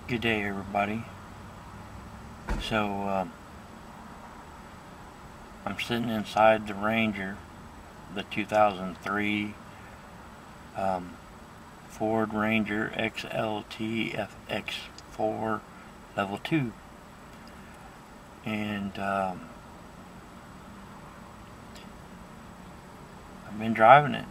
Good day, everybody. So I'm sitting inside the Ranger, the 2003 Ford Ranger XLT FX4 level 2, and I've been driving it.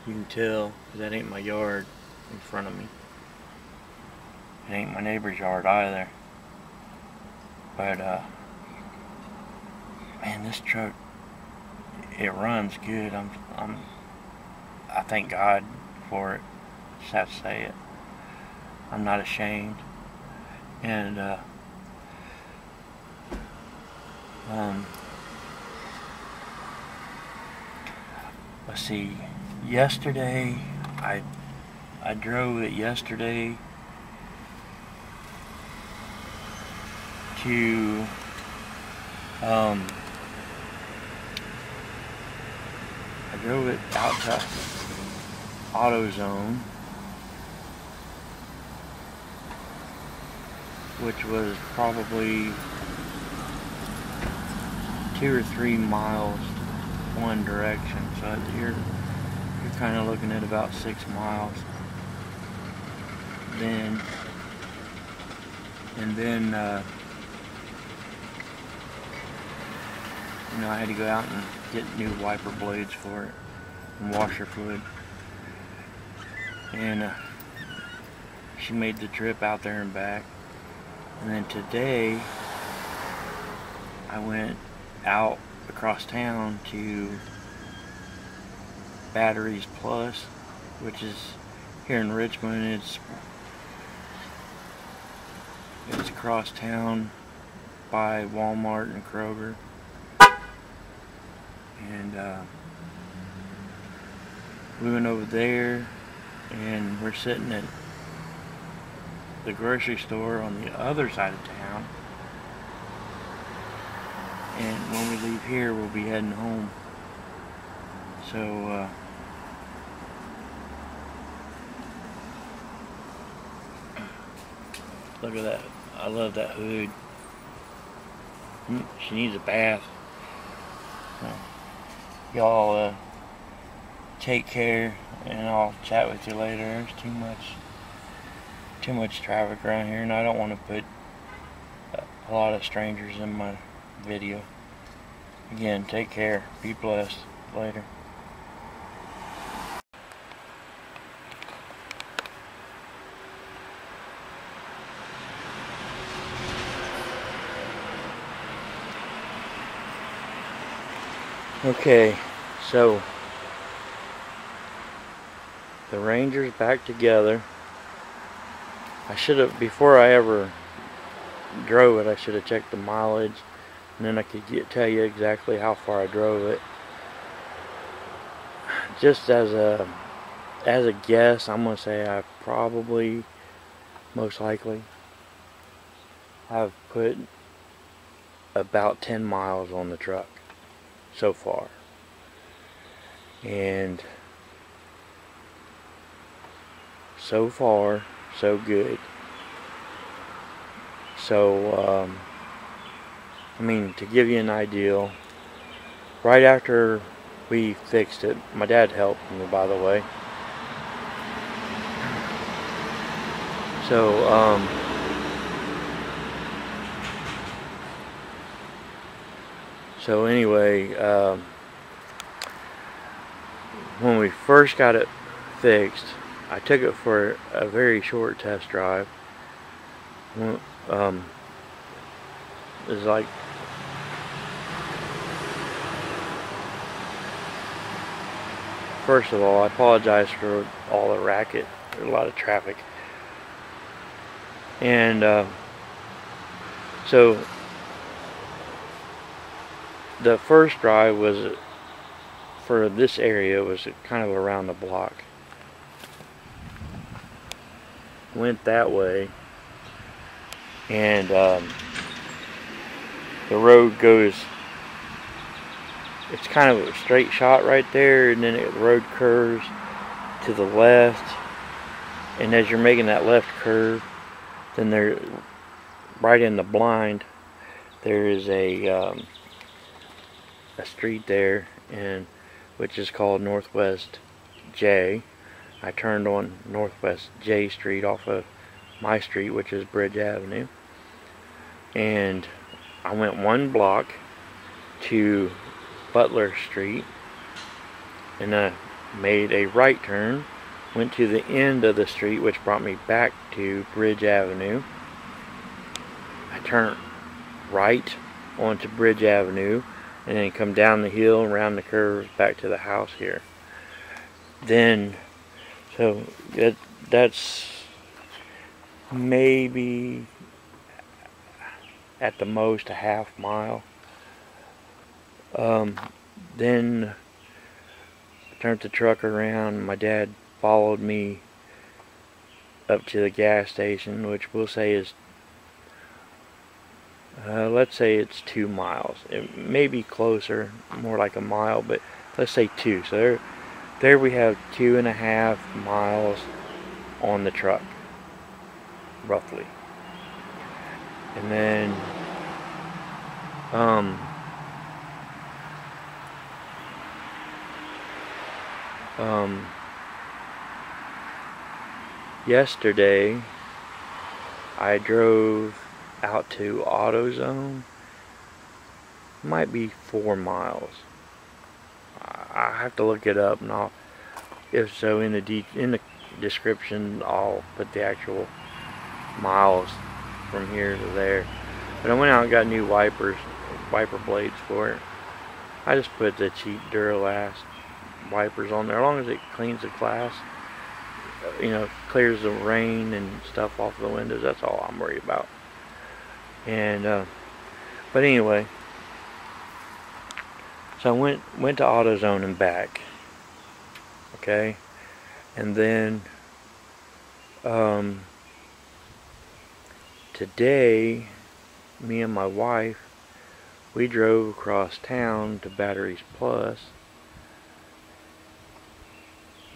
You can tell that ain't my yard in front of me. It ain't my neighbor's yard either. But man, this truck, it runs good. I thank God for it. Just have to say it. I'm not ashamed. And let's see. Yesterday, I drove it yesterday to I drove it out to AutoZone, which was probably 2 or 3 miles one direction. So you're kind of looking at about 6 miles. Then you know, I had to go out and get new wiper blades for it and washer fluid. And she made the trip out there and back. And then today I went out across town to Batteries Plus, which is here in Richmond. It's across town by Walmart and Kroger. And we went over there, and we're sitting at the grocery store on the other side of town. And when we leave here, we'll be heading home. So look at that. I love that hood. She needs a bath. So, y'all take care, and I'll chat with you later. There's too much traffic around here, and I don't want to put a lot of strangers in my video. Again, take care. Be blessed. Later. Okay, so the Ranger's back together. I should have, before I ever drove it, I should have checked the mileage, and then I could tell you exactly how far I drove it. Just as a guess, I'm gonna say I probably, most likely, I've put about 10 miles on the truck so far, and so far so good. So I mean, to give you an idea, right after we fixed it, my dad helped me, by the way. So anyway, when we first got it fixed, I took it for a very short test drive. It was like, first of all, I apologize for all the racket. There's a lot of traffic. And so the first drive was, for this area, was kind of around the block. Went that way, and it the road goes, it's kind of a straight shot right there, and then the road curves to the left, and as you're making that left curve, then there, right in the blind, there is a street there, and which is called Northwest J. I turned on Northwest J Street off of my street, which is Bridge Avenue, and I went 1 block to Butler Street, and I made a right turn, went to the end of the street, which brought me back to Bridge Avenue. I turned right onto Bridge Avenue, and then come down the hill, around the curve, back to the house here. Then, so that's maybe at the most a half mile. Then I turned the truck around. My dad followed me up to the gas station, which we'll say is, let's say it's 2 miles. It may be closer, more like a mile, but let's say 2. So there we have 2.5 miles on the truck, roughly. And then yesterday I drove out to AutoZone. Might be 4 miles. I have to look it up, and I'll, if so, in the description I'll put the actual miles from here to there. But I went out and got new wiper blades for it. I just put the cheap Duralast wipers on there, as long as it cleans the glass, you know, clears the rain and stuff off the windows. That's all I'm worried about. And but anyway, so I went to AutoZone and back. Okay, and then today, me and my wife, we drove across town to Batteries Plus,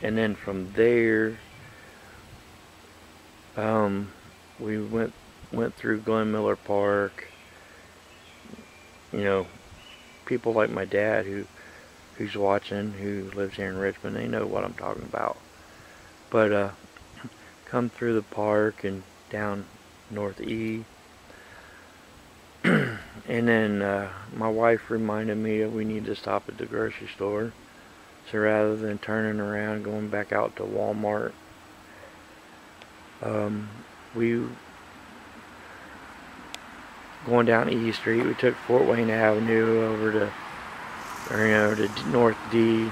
and then from there we went through Glen Miller Park. You know, people like my dad who's watching, who lives here in Richmond, they know what I'm talking about. But come through the park and down North E. And then my wife reminded me that we need to stop at the grocery store. So rather than turning around going back out to Walmart, we going down E Street. We took Fort Wayne Avenue over to, to North D,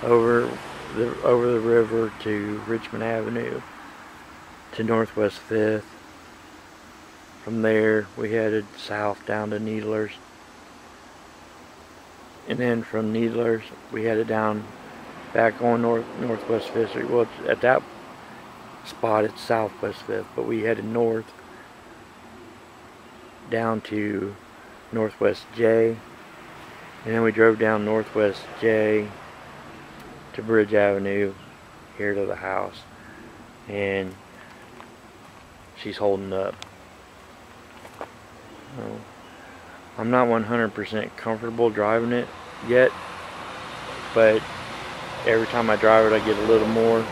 over the river to Richmond Avenue to Northwest 5th. From there we headed south down to Needlers, and then from Needlers we headed down back on Northwest 5th Street. Well, at that spot it's Southwest 5th, but we headed north down to Northwest J, and then we drove down Northwest J to Bridge Avenue here to the house, and she's holding up. I'm not 100% comfortable driving it yet, but every time I drive it I get a little more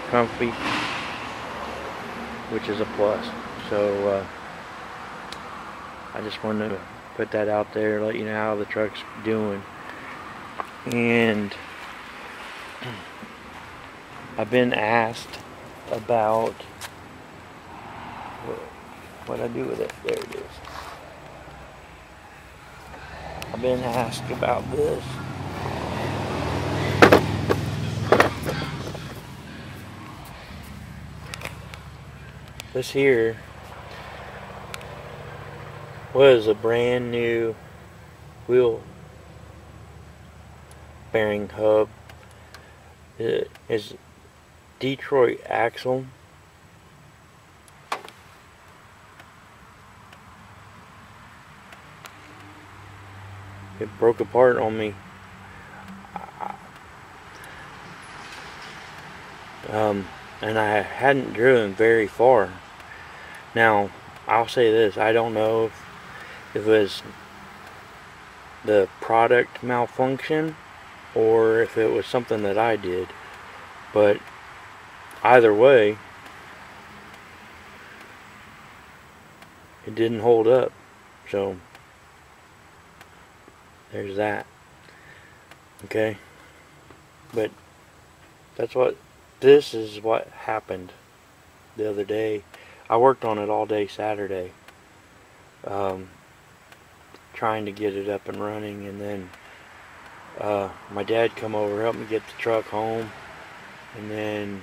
comfy, which is a plus. So I just wanted to put that out there, let you know how the truck's doing. And I've been asked about what I do with it. There it is. I've been asked about this. This here was a brand new wheel bearing hub. It is Detroit axle. It broke apart on me. And I hadn't driven very far. Now, I'll say this, I don't know if it was the product malfunction or if it was something that I did, but either way, it didn't hold up. So there's that. Okay, but this is what happened the other day. I worked on it all day Saturday, trying to get it up and running, and then my dad come over, helped me get the truck home, and then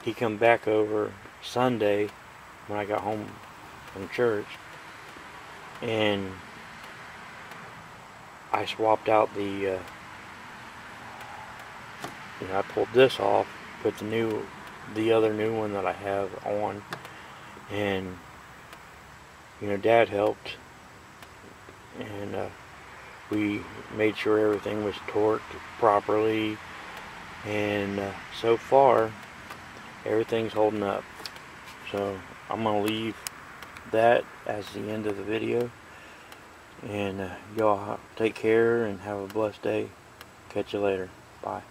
he come back over Sunday when I got home from church, and I swapped out the I pulled this off, put the other new one that I have on, and Dad helped, and we made sure everything was torqued properly, and so far everything's holding up. So I'm gonna leave that as the end of the video, and y'all take care and have a blessed day. Catch you later. Bye.